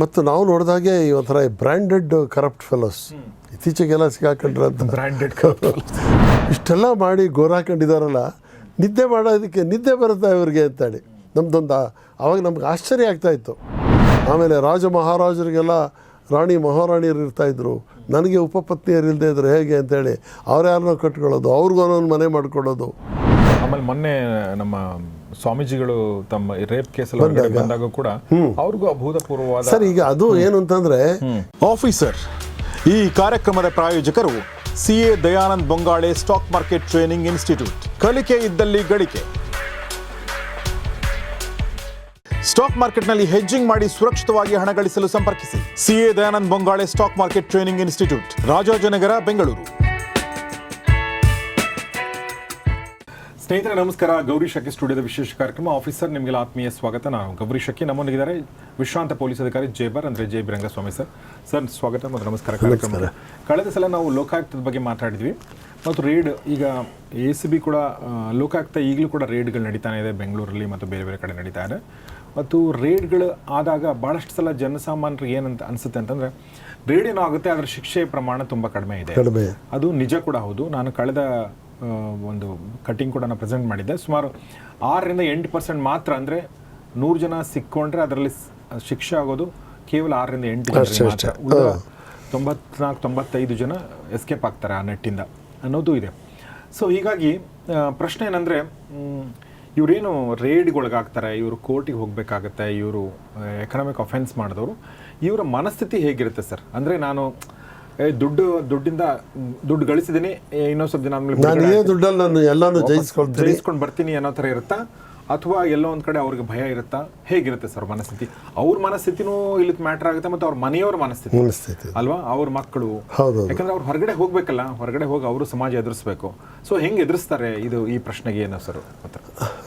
ಮತ್ತು ನಾವು ನೋಡಿದಾಗೆ ಈ ಒಂಥರ ಬ್ರ್ಯಾಂಡೆಡ್ ಕರಪ್ಟ್ ಫೆಲೋಸ್ ಇತ್ತೀಚೆಗೆಲ್ಲ ಸಿಗಾಕೊಂಡ್ರ ಅಂತ ಬ್ರ್ಯಾಂಡೆಡ್ ಇಷ್ಟೆಲ್ಲ ಮಾಡಿ ಗೋರಾಕೊಂಡಿದ್ದಾರಲ್ಲ, ನಿದ್ದೆ ಮಾಡೋದಕ್ಕೆ ನಿದ್ದೆ ಬರುತ್ತೆ ಇವ್ರಿಗೆ ಅಂತೇಳಿ ನಮ್ಮದೊಂದು ಆವಾಗ ನಮ್ಗೆ ಆಶ್ಚರ್ಯ ಆಗ್ತಾಯಿತ್ತು. ಆಮೇಲೆ ರಾಜ ಮಹಾರಾಜರಿಗೆಲ್ಲ ರಾಣಿ ಮಹಾರಾಣಿಯರು ಇರ್ತಾಯಿದ್ರು, ನನಗೆ ಉಪಪತ್ನಿಯರು ಇಲ್ಲದೆ ಇದ್ರು ಹೇಗೆ ಅಂತೇಳಿ ಅವ್ರ್ಯಾರನ್ನೋ ಕಟ್ಕೊಳ್ಳೋದು, ಅವ್ರಿಗೂ ಒಂದೊಂದು ಮನೆ ಮಾಡ್ಕೊಳ್ಳೋದು. ಆಮೇಲೆ ಮೊನ್ನೆ ನಮ್ಮ ಸ್ವಾಮೀಜಿಗಳು ತಮ್ಮ ರೇಪ್ ಕೇಸಲ್ಲಿ ಬಂದಾಗ ಕೂಡ ಅವ್ರಿಗೂ ಅಭೂತಪೂರ್ವವಾದ ಸರ್ ಈಗ ಅದು ಏನು ಅಂತಂದರೆ ಆಫೀಸರ್. ಈ ಕಾರ್ಯಕ್ರಮದ ಪ್ರಾಯೋಜಕರು CA Dayanand Bongale stock market training institute. ಕಲಿಕೆ ಇದ್ದಲ್ಲಿ ಗಳಿಕೆ. ಸ್ಟಾಕ್ ಮಾರ್ಕೆಟ್ನಲ್ಲಿ ಹೆಡ್ಜಿಂಗ್ ಮಾಡಿ ಸುರಕ್ಷಿತವಾಗಿ ಹಣ ಗಳಿಸಲು ಸಂಪರ್ಕಿಸಿ. CA Dayanand Bongale stock market training institute, Rajajinagar, Bengaluru. ಸ್ನೇಹಿತರೆ ನಮಸ್ಕಾರ. ಗೌರಿ ಶಕ್ಕಿ ಸ್ಟುಡಿಯೋದ ವಿಶೇಷ ಕಾರ್ಯಕ್ರಮ ಆಫೀಸರ್ ನಿಮಗೆಲ್ಲ ಆತ್ಮೀಯ ಸ್ವಾಗತ. ನಾನು ಗೌರಿ ಶಕ್ಕಿ. ನಮ್ಮೊಂದಿಗಿದ್ದಾರೆ ವಿಶ್ರಾಂತ ಪೊಲೀಸ್ ಅಧಿಕಾರಿ ಜೇಬರ್ ಅಂದರೆ J B Rangaswamy sir. Sir ಸ್ವಾಗತ ಮತ್ತು ನಮಸ್ಕಾರ ಕಾರ್ಯಕ್ರಮ. ಕಳೆದ ಸಲ ನಾವು ಲೋಕಾಯುಕ್ತದ ಬಗ್ಗೆ ಮಾತಾಡಿದ್ವಿ ಮತ್ತು ರೇಡ್, ಈಗ ACB ಕೂಡ ಲೋಕಾಯುಕ್ತ ಈಗಲೂ ಕೂಡ ರೇಡ್ಗಳು ನಡೀತಾನೆ ಇದೆ ಬೆಂಗಳೂರಲ್ಲಿ ಮತ್ತು ಬೇರೆ ಬೇರೆ ಕಡೆ ನಡೀತಾ ಇದೆ. ಮತ್ತು ರೇಡ್ಗಳು ಆದಾಗ ಭಾಳಷ್ಟು ಸಲ ಜನಸಾಮಾನ್ಯರಿಗೆ ಏನಂತ ಅನಿಸುತ್ತೆ ಅಂತಂದರೆ ರೇಡ್ ಏನೋ ಆಗುತ್ತೆ, ಅದರ ಶಿಕ್ಷೆ ಪ್ರಮಾಣ ತುಂಬ ಕಡಿಮೆ ಇದೆ. ಅದು ನಿಜ ಕೂಡ ಹೌದು. ನಾನು ಕಳೆದ ಒಂದು ಕಟಿಂಗ್ ಕೂಡ ನಾನು ಪ್ರೆಸೆಂಟ್ ಮಾಡಿದ್ದೆ. ಸುಮಾರು 6-8% ಮಾತ್ರ, ಅಂದರೆ 100 ಜನ ಸಿಕ್ಕೊಂಡ್ರೆ ಅದರಲ್ಲಿ ಶಿಕ್ಷೆ ಆಗೋದು ಕೇವಲ 6-8 ಜನ ಮಾತ್ರ. ಉಳಿದ 94-95 ಜನ ಎಸ್ಕೇಪ್ ಆಗ್ತಾರೆ ಆ ನೆಟ್ಟಿಂದ ಅನ್ನೋದು ಇದೆ. ಸೊ ಹೀಗಾಗಿ ಪ್ರಶ್ನೆ ಏನಂದರೆ, ಇವರೇನು ರೇಡ್ಗೊಳಗಾಗ್ತಾರೆ, ಇವರು ಕೋರ್ಟಿಗೆ ಹೋಗಬೇಕಾಗತ್ತೆ, ಇವರು ಎಕನಾಮಿಕ್ ಅಫೆನ್ಸ್ ಮಾಡಿದವರು, ಇವರ ಮನಸ್ಥಿತಿ ಹೇಗಿರುತ್ತೆ ಸರ್? ಅಂದರೆ ನಾನು ದುಡ್ಡು ಗಳಿಸಿದ್ದೀನಿ, ಇನ್ನೊಂದು ಸ್ವಲ್ಪ ದಿನ ಆದಮೇಲೆ ಜಯಿಸ್ಕೊಂಡು ಬರ್ತೀನಿ ಅನ್ನೋ ಥರ ಇರುತ್ತಾ, ಅಥವಾ ಎಲ್ಲೋ ಒಂದು ಕಡೆ ಅವ್ರಿಗೆ ಭಯ ಇರುತ್ತಾ? ಹೇಗಿರುತ್ತೆ ಸರ್ ಮನಸ್ಥಿತಿ? ಅವ್ರ ಮನಸ್ಥಿತಿನೂ ಇಲ್ಲಿ ಮ್ಯಾಟರ್ ಆಗುತ್ತೆ ಮತ್ತು ಅವ್ರ ಮನೆಯವ್ರ ಮನಸ್ಥಿತಿ ಅಲ್ವಾ, ಅವ್ರ ಮಕ್ಕಳು, ಯಾಕಂದ್ರೆ ಅವ್ರು ಹೊರಗಡೆ ಹೋಗ್ಬೇಕಲ್ಲ, ಹೊರಗಡೆ ಹೋಗಿ ಅವರು ಸಮಾಜ ಎದುರಿಸ್ಬೇಕು. ಸೊ ಹೆಂಗೆ ಎದುರಿಸ್ತಾರೆ? ಇದು ಈ ಪ್ರಶ್ನೆಗೆ ಏನು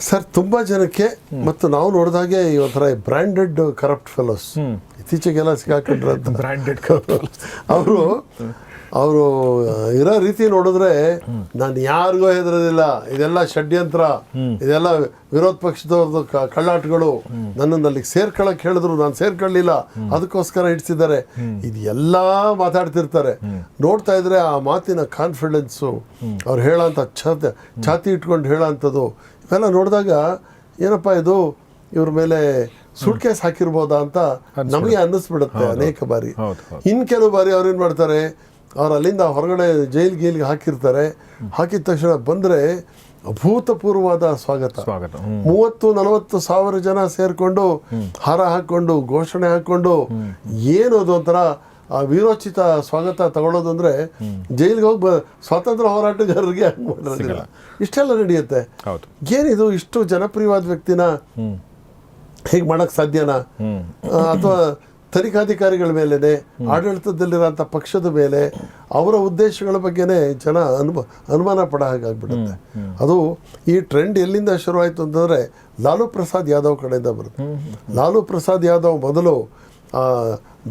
ಸರ್ ತುಂಬ ಜನಕ್ಕೆ, ಮತ್ತು ನಾವು ನೋಡಿದಾಗೆ ಈ ಒಂಥರ ಬ್ರ್ಯಾಂಡೆಡ್ ಕರಪ್ಟ್ ಫೆಲೋಸ್ ಇತ್ತೀಚೆಗೆಲ್ಲ ಸಿಗಾಕೊಂಡ್ರ ಅಂತ ಬ್ರ್ಯಾಂಡೆಡ್ ಅವರು ಇರೋ ರೀತಿ ನೋಡಿದ್ರೆ ನಾನು ಯಾರಿಗೂ ಹೆದರೋದಿಲ್ಲ, ಇದೆಲ್ಲ ಷಡ್ಯಂತ್ರ, ಇದೆಲ್ಲ ವಿರೋಧ ಪಕ್ಷದವ್ರದ್ದು ಕಳ್ಳಾಟಗಳು, ನನ್ನನ್ನು ಅಲ್ಲಿಗೆ ಸೇರ್ಕೊಳ್ಳೋಕೆ ಹೇಳಿದ್ರು, ನಾನು ಸೇರ್ಕೊಳ್ಳಿಲ್ಲ, ಅದಕ್ಕೋಸ್ಕರ ಹಿಡಿಸಿದ್ದಾರೆ, ಇದು ಎಲ್ಲ ಮಾತಾಡ್ತಿರ್ತಾರೆ. ನೋಡ್ತಾ ಇದ್ರೆ ಆ ಮಾತಿನ ಕಾನ್ಫಿಡೆನ್ಸು, ಅವ್ರು ಹೇಳೋಂಥ ಛಾತಿ ಇಟ್ಕೊಂಡು ಹೇಳೋಂಥದ್ದು ಇವೆಲ್ಲ ನೋಡಿದಾಗ ಏನಪ್ಪ ಇದು ಇವ್ರ ಮೇಲೆ ಸುಟ್ಕೇಸ್ ಹಾಕಿರ್ಬೋದಾ ಅಂತ ನಮಗೆ ಅನ್ನಿಸ್ಬಿಡುತ್ತೆ ಅನೇಕ ಬಾರಿ. ಇನ್ನು ಕೆಲವು ಬಾರಿ ಅವ್ರೇನು ಮಾಡ್ತಾರೆ, ಅವ್ರು ಅಲ್ಲಿಂದ ಹೊರಗಡೆ ಜೈಲ್ಗೆ ಹಾಕಿರ್ತಾರೆ, ಹಾಕಿದ ತಕ್ಷಣ ಬಂದರೆ ಅಭೂತಪೂರ್ವವಾದ ಸ್ವಾಗತ. 30-40 ಸಾವಿರ ಜನ ಸೇರಿಕೊಂಡು ಹಾರ ಹಾಕ್ಕೊಂಡು ಘೋಷಣೆ ಹಾಕ್ಕೊಂಡು ಏನದು ಒಂಥರ ಆ ವೀರೋಚಿತ ಸ್ವಾಗತ ತಗೊಳ್ಳೋದು. ಅಂದರೆ ಜೈಲಿಗೆ ಹೋಗಿ ಸ್ವಾತಂತ್ರ್ಯ ಹೋರಾಟಗಾರರಿಗೆ ಮಾಡೋದಿಲ್ಲ, ಇಷ್ಟೆಲ್ಲ ನಡೆಯುತ್ತೆ. ಏನಿದು ಇಷ್ಟು ಜನಪ್ರಿಯವಾದ ವ್ಯಕ್ತಿನ ಹೇಗೆ ಮಾಡೋಕ್ಕೆ ಸಾಧ್ಯನಾ? ಅಥವಾ ತನಿಖಾಧಿಕಾರಿಗಳ ಮೇಲೇ, ಆಡಳಿತದಲ್ಲಿರೋಂಥ ಪಕ್ಷದ ಮೇಲೆ, ಅವರ ಉದ್ದೇಶಗಳ ಬಗ್ಗೆನೇ ಜನ ಅನುಮಾನ ಪಡೋ ಹಾಗಾಗ್ಬಿಡುತ್ತೆ. ಅದು ಈ ಟ್ರೆಂಡ್ ಎಲ್ಲಿಂದ ಶುರುವಾಯಿತು ಅಂತಂದರೆ ಲಾಲೂ ಪ್ರಸಾದ್ ಯಾದವ್ ಕಡೆಯಿಂದ ಬರುತ್ತೆ. ಲಾಲೂ ಪ್ರಸಾದ್ ಯಾದವ್ ಮೊದಲು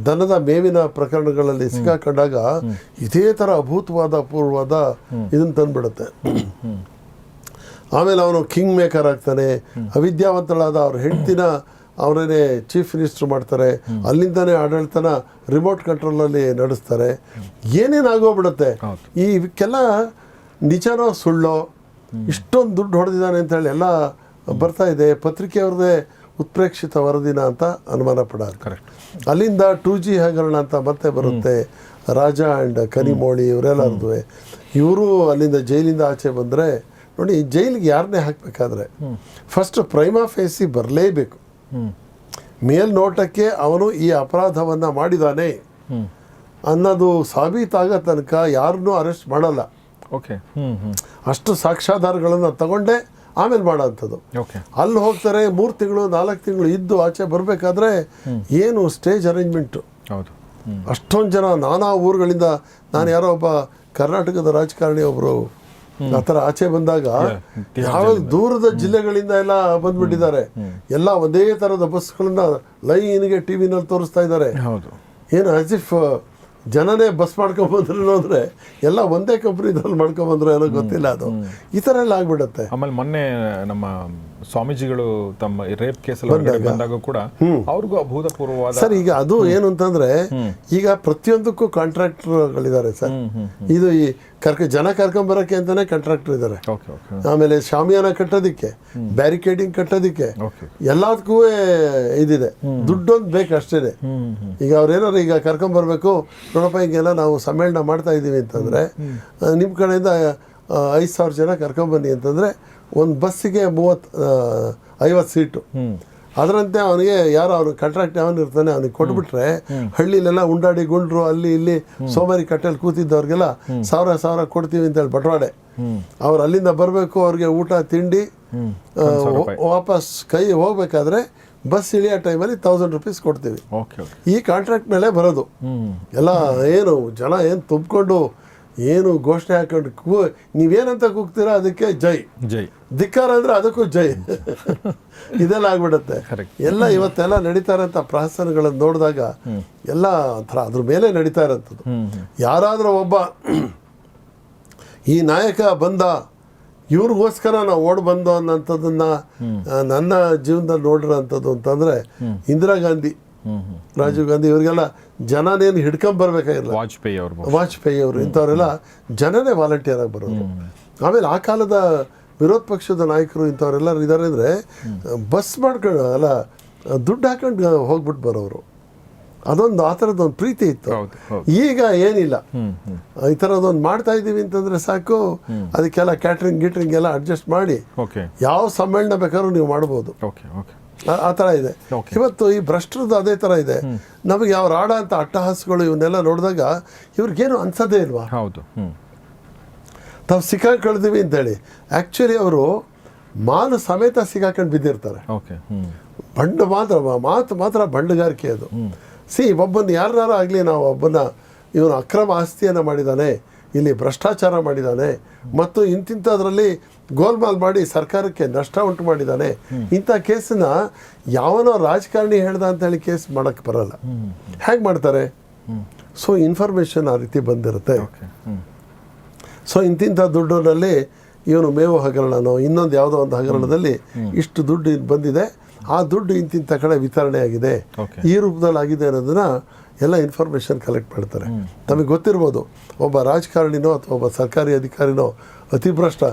ದನದ ಮೇವಿನ ಪ್ರಕರಣಗಳಲ್ಲಿ ಸಿಕ್ಕಾಕೊಂಡಾಗ ಇದೇ ಥರ ಅಭೂತವಾದ ಇದನ್ನು ತಂದುಬಿಡುತ್ತೆ. ಆಮೇಲೆ ಅವನು ಕಿಂಗ್ ಮೇಕರ್ ಆಗ್ತಾನೆ, ಅವಿದ್ಯಾವಂತಳಾದ ಅವ್ರ ಹೆಂಡ್ತಿನ ಅವರನ್ನೇ ಚೀಫ್ ಮಿನಿಸ್ಟರ್ ಮಾಡ್ತಾರೆ, ಅಲ್ಲಿಂದನೇ ಆಡಳಿತನ ರಿಮೋಟ್ ಕಂಟ್ರೋಲಲ್ಲಿ ನಡೆಸ್ತಾರೆ, ಏನೇನಾಗೋಗ್ಬಿಡುತ್ತೆ. ಇವಕ್ಕೆಲ್ಲ ನಿಜನೋ ಸುಳ್ಳೋ, ಇಷ್ಟೊಂದು ದುಡ್ಡು ಹೊಡೆದಿದ್ದಾನೆ ಅಂತೇಳಿ ಎಲ್ಲ ಬರ್ತಾ ಇದೆ. ಪತ್ರಿಕೆಯವ್ರದ್ದೇ ಉತ್ಪ್ರೇಕ್ಷಿತ ವರದಿನ ಅಂತ ಅನುಮಾನ ಪಡೋದು. ಅಲ್ಲಿಂದ 2G ಹಗರಣ ಅಂತ ಮತ್ತೆ ಬರುತ್ತೆ, ರಾಜ ಆ್ಯಂಡ್ ಕನಿಮೋಳಿ ಇವರೆಲ್ಲರದು. ಇವರು ಅಲ್ಲಿಂದ ಜೈಲಿಂದ ಆಚೆ ಬಂದರೆ ನೋಡಿ, ಜೈಲಿಗೆ ಯಾರನ್ನೇ ಹಾಕಬೇಕಾದ್ರೆ ಫಸ್ಟ್ ಪ್ರೈಮಾ ಫೇಸಿ ಬರಲೇಬೇಕು. ಮೇಲ್ನೋಟಕ್ಕೆ ಅವನು ಈ ಅಪರಾಧವನ್ನು ಮಾಡಿದಾನೆ ಅನ್ನೋದು ಸಾಬೀತಾಗೋ ತನಕ ಯಾರನ್ನೂ ಅರೆಸ್ಟ್ ಮಾಡಲ್ಲ. ಅಷ್ಟು ಸಾಕ್ಷ್ಯಾಧಾರಗಳನ್ನು ತಗೊಂಡೇ ಆಮೇಲೆ ಮಾಡೋಂಥದ್ದು. ಅಲ್ಲಿ ಹೋಗ್ತಾರೆ, 3 ತಿಂಗಳು 4 ತಿಂಗಳು ಇದ್ದು ಆಚೆ ಬರಬೇಕಾದ್ರೆ ಏನು ಸ್ಟೇಜ್ ಅರೇಂಜ್ಮೆಂಟು. ಅಷ್ಟೊಂದು ಜನ ನಾನಾ ಊರುಗಳಿಂದ, ನಾನು ಯಾರೋ ಒಬ್ಬ ಕರ್ನಾಟಕದ ರಾಜಕಾರಣಿ ಒಬ್ಬರು ಆ ಥರ ಆಚೆ ಬಂದಾಗ ಯಾವ ದೂರದ ಜಿಲ್ಲೆಗಳಿಂದ ಎಲ್ಲ ಬಂದ್ಬಿಟ್ಟಿದ್ದಾರೆ. ಎಲ್ಲ ಒಂದೇ ಥರದ ಬಸ್ಗಳನ್ನ ಲೈನ್ಗೆ ಟಿವಿನಲ್ಲಿ ತೋರಿಸ್ತಾ ಇದ್ದಾರೆ. ಏನು ಆಸ್ ಇಫ್ ಜನನೇ ಬಸ್ ಮಾಡ್ಕೊಂಬಂದ್ರು ಅಂದರೆ ಎಲ್ಲ ಒಂದೇ ಕಂಪ್ನಿದಲ್ಲಿ ಮಾಡ್ಕೊಂಬಂದ್ರು ಏನೋ ಗೊತ್ತಿಲ್ಲ. ಅದು ಈ ಥರ ಎಲ್ಲ ಆಗ್ಬಿಡುತ್ತೆ. ಆಮೇಲೆ ಮೊನ್ನೆ ನಮ್ಮ ಸ್ವಾಮೀಜಿಗಳು ತಮ್ಮ ರೇಪ್ ಕೇಸಲ್ಲಿ ಬಂದಾಗ ಕೂಡ ಅವ್ರಿಗೂ ಅಭೂತಪೂರ್ವವಾದ ಸರ್ ಈಗ ಅದು ಏನು ಅಂತಂದ್ರೆ ಈಗ ಪ್ರತಿಯೊಂದಕ್ಕೂ ಕಾಂಟ್ರಾಕ್ಟರ್ಗಳಿದ್ದಾರೆ ಸರ್. ಇದು ಈ ಜನ ಕರ್ಕೊಂಬರಕ್ಕೆ ಅಂತಾನೆ ಕಾಂಟ್ರಾಕ್ಟರ್ ಇದ್ದಾರೆ. ಆಮೇಲೆ ಶಾಮಿಯಾನ ಕಟ್ಟೋದಿಕ್ಕೆ, ಬ್ಯಾರಿಕೇಡಿಂಗ್ ಕಟ್ಟೋದಿಕ್ಕೆ, ಎಲ್ಲದಕ್ಕೂ ಇದಿದೆ. ದುಡ್ಡೊಂದು ಬೇಕು ಅಷ್ಟೇನೆ. ಈಗ ಅವ್ರೇನಾರು ಈಗ ಕರ್ಕೊಂಬರ್ಬೇಕು, ನೋಡಪ್ಪ ಹಿಂಗೆಲ್ಲ ನಾವು ಸಮ್ಮೇಳನ ಮಾಡ್ತಾ ಇದ್ದೀವಿ ಅಂತಂದ್ರೆ ನಿಮ್ಮ ಕಡೆಯಿಂದ 5,000 ಜನ ಕರ್ಕೊಂಬನ್ನಿ ಅಂತಂದ್ರೆ ಒಂದು ಬಸ್ಸಿಗೆ 50 ಸೀಟು. ಅದರಂತೆ ಅವನಿಗೆ ಯಾರು ಅವ್ನು ಕಾಂಟ್ರಾಕ್ಟ್ ಯಾವನು ಇರ್ತಾನೆ ಅವನಿಗೆ ಕೊಟ್ಬಿಟ್ರೆ ಹಳ್ಳಿಲೆಲ್ಲ ಉಂಡಾಡಿ ಗುಂಡ್ರು ಅಲ್ಲಿ ಇಲ್ಲಿ ಸೋಮಾರಿ ಕಟ್ಟೆಯಲ್ಲಿ ಕೂತಿದ್ದವ್ರಿಗೆಲ್ಲ 1,000 ಕೊಡ್ತೀವಿ ಅಂತೇಳಿ ಬಟವಾಡೆ. ಅವ್ರು ಅಲ್ಲಿಂದ ಬರಬೇಕು, ಅವ್ರಿಗೆ ಊಟ ತಿಂಡಿ, ವಾಪಸ್ ಕೈ ಹೋಗ್ಬೇಕಾದ್ರೆ ಬಸ್ ಇಳಿಯೋ ಟೈಮಲ್ಲಿ 1,000 ರೂಪೀಸ್ ಕೊಡ್ತೀವಿ. ಈ ಕಾಂಟ್ರಾಕ್ಟ್ ಮೇಲೆ ಬರೋದು ಎಲ್ಲ. ಏನು ಜನ ಏನು ತುಂಬಿಕೊಂಡು ಏನು ಘೋಷಣೆ ಹಾಕೊಂಡು ನೀವೇನಂತ ಕೂಗ್ತೀರಾ ಅದಕ್ಕೆ ಜೈ ಜೈ, ಧಿಕ್ಕಾರ ಅಂದ್ರೆ ಅದಕ್ಕೂ ಜೈ, ಇದೆಲ್ಲ ಆಗ್ಬಿಡುತ್ತೆ. ಎಲ್ಲ ಇವತ್ತೆಲ್ಲ ನಡೀತಾ ಇರೋಂಥ ಪ್ರಹಸನಗಳನ್ನು ನೋಡಿದಾಗ ಎಲ್ಲ ಒಂಥರ ಅದ್ರ ಮೇಲೆ ನಡೀತಾ ಇರೋಂಥದ್ದು. ಯಾರಾದರೂ ಒಬ್ಬ ಈ ನಾಯಕ ಬಂದ, ಇವ್ರಿಗೋಸ್ಕರ ನಾವು ಓಡ್ ಬಂದು ಅನ್ನೋಂಥದ್ದನ್ನ ನನ್ನ ಜೀವನದಲ್ಲಿ ನೋಡಿರೋಂಥದ್ದು ಅಂತಂದ್ರೆ ಇಂದಿರಾ ಗಾಂಧಿ, ರಾಜೀವ್ ಗಾಂಧಿ, ಇವರಿಗೆಲ್ಲ ಜನನೇನು ಹಿಡ್ಕೊಂಬರ್ಬೇಕಾಗಿಲ್ಲ. ವಾಜಪೇಯಿ ಅವರು ಇಂಥವರೆಲ್ಲ ಜನನೇ ವಾಲಂಟಿಯರ್ ಆಗಿ ಬರೋರು. ಆಮೇಲೆ ಆ ಕಾಲದ ವಿರೋಧ ಪಕ್ಷದ ನಾಯಕರು ಇಂಥವರೆಲ್ಲರೂ ಇದ್ದಾರೆ ಅಂದರೆ ಬಸ್ ಮಾಡ್ಕೊಂಡು ಅಲ್ಲ ದುಡ್ಡು ಹಾಕೊಂಡು ಹೋಗ್ಬಿಟ್ಟು ಬರೋರು. ಅದೊಂದು ಆ ಥರದ್ದೊಂದು ಪ್ರೀತಿ ಇತ್ತು. ಈಗ ಏನಿಲ್ಲ. ಈ ಥರದೊಂದು ಮಾಡ್ತಾ ಇದ್ದೀವಿ ಅಂತಂದ್ರೆ ಸಾಕು, ಅದಕ್ಕೆಲ್ಲ ಕ್ಯಾಟ್ರಿಂಗ್ ಎಲ್ಲ ಅಡ್ಜಸ್ಟ್ ಮಾಡಿ ಯಾವ ಸಮ್ಮೇಳನ ಬೇಕಾದ್ರೂ ನೀವು ಮಾಡ್ಬೋದು. ಆ ಥರ ಇದೆ ಇವತ್ತು. ಈ ಭ್ರಷ್ಟರದ್ದು ಅದೇ ಥರ ಇದೆ. ನಮಗೆ ಅವ್ರು ಆಡ ಅಂತ ಅಟ್ಟಹಾಸಗಳು ಇವನ್ನೆಲ್ಲ ನೋಡಿದಾಗ ಇವ್ರಿಗೇನು ಅನ್ಸೋದೇ ಇಲ್ವಾ? ತಾವು ಸಿಕ್ಕಾಕೊಳ್ತೀವಿ ಅಂತೇಳಿ ಆ್ಯಕ್ಚುಲಿ ಅವರು ಮಾಲು ಸಮೇತ ಸಿಕ್ಕಾಕೊಂಡು ಬಿದ್ದಿರ್ತಾರೆ. ಮಾತು ಮಾತ್ರ ಬಂಡುಗಾರಿಕೆ ಅದು. ಒಬ್ಬನ ಯಾರನ್ನಾರು ಆಗಲಿ, ನಾವು ಇವನು ಅಕ್ರಮ ಆಸ್ತಿಯನ್ನು ಮಾಡಿದ್ದಾನೆ, ಇಲ್ಲಿ ಭ್ರಷ್ಟಾಚಾರ ಮಾಡಿದ್ದಾನೆ ಮತ್ತು ಇಂತಿಂಥದ್ರಲ್ಲಿ ಗೋಲ್ಮಾಲ್ ಮಾಡಿ ಸರ್ಕಾರಕ್ಕೆ ನಷ್ಟ ಉಂಟು ಮಾಡಿದ್ದಾನೆ, ಇಂಥ ಕೇಸನ್ನ ಯಾವನೋ ರಾಜಕಾರಣಿ ಹೇಳ್ದ ಅಂತ ಹೇಳಿ ಕೇಸ್ ಮಾಡೋಕ್ಕೆ ಬರಲ್ಲ. ಹೇಗೆ ಮಾಡ್ತಾರೆ? ಸೊ ಇನ್ಫಾರ್ಮೇಷನ್ ಆ ರೀತಿ ಬಂದಿರುತ್ತೆ. ಸೊ ಇಂತಿಂಥ ದುಡ್ಡಿನಲ್ಲಿ ಇವನು ಮೇವು ಹಗರಣನೋ ಇನ್ನೊಂದು ಯಾವುದೋ ಒಂದು ಹಗರಣದಲ್ಲಿ ಇಷ್ಟು ದುಡ್ಡು ಬಂದಿದೆ, ಆ ದುಡ್ಡು ಇಂತಿಂಥ ಕಡೆ ವಿತರಣೆ ಆಗಿದೆ, ಈ ರೂಪದಲ್ಲಿ ಆಗಿದೆ ಅನ್ನೋದನ್ನ ಎಲ್ಲ ಇನ್ಫಾರ್ಮೇಷನ್ ಕಲೆಕ್ಟ್ ಮಾಡ್ತಾರೆ. ತಮಗೆ ಗೊತ್ತಿರ್ಬೋದು, ಒಬ್ಬ ರಾಜಕಾರಣಿನೋ ಅಥವಾ ಒಬ್ಬ ಸರ್ಕಾರಿ ಅಧಿಕಾರಿನೋ